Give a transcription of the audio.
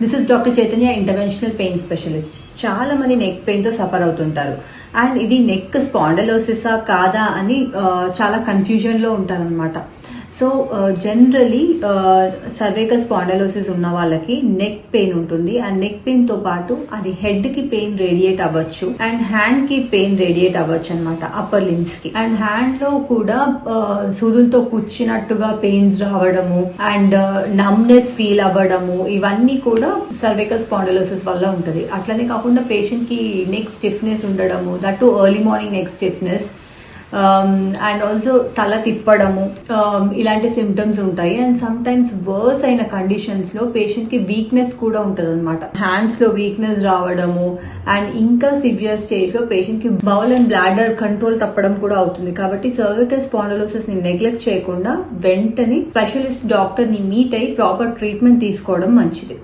This is doctor Chaitanya, interventional pain specialist. చాలా మంది neck pain తో సఫర్ అవుతుంటారు అండ్ ఇది నెక్ స్పాండలోసిసా కాదా అని చాలా కన్ఫ్యూజన్ లో ఉంటారనమాట. సో జనరలీ సర్వైకల్ స్పాండలోసిస్ ఉన్న వాళ్ళకి నెక్ పెయిన్ ఉంటుంది. అండ్ నెక్ పెయిన్ తో పాటు అది హెడ్ కి పెయిన్ రేడియేట్ అవ్వచ్చు అండ్ హ్యాండ్ కి పెయిన్ రేడియేట్ అవ్వచ్చు అనమాట, అప్పర్ లిమ్స్ కి. అండ్ హ్యాండ్ లో కూడా సూదులతో కుచ్చినట్టుగా పెయిన్స్ రావడము అండ్ నమ్నెస్ ఫీల్ అవ్వడము, ఇవన్నీ కూడా సర్వైకల్ స్పాండలోసిస్ వల్ల ఉంటది. అట్లనే కాకుండా పేషెంట్ కి నెక్ స్టిఫ్నెస్ ఉండడము, that to early morning neck stiffness and also తల తిప్పడము, ఇలాంటి సిమ్టమ్స్ ఉంటాయి. అండ్ సమ్ టైమ్స్ వర్స్ అయిన కండిషన్స్ లో పేషెంట్ కి వీక్నెస్ కూడా ఉంటది అనమాట. హ్యాండ్స్ లో వీక్నెస్ రావడము అండ్ ఇంకా సివియర్ స్టేజ్ లో పేషెంట్ కి బౌల్ అండ్ బ్లాడర్ కంట్రోల్ తప్పడం కూడా అవుతుంది. కాబట్టి సర్వైకల్ స్పాండలోసిస్ ని నెగ్లెక్ట్ చేయకుండా వెంటనే స్పెషలిస్ట్ డాక్టర్ ని మీట్ అయి ప్రాపర్ ట్రీట్మెంట్ తీసుకోవడం మంచిది.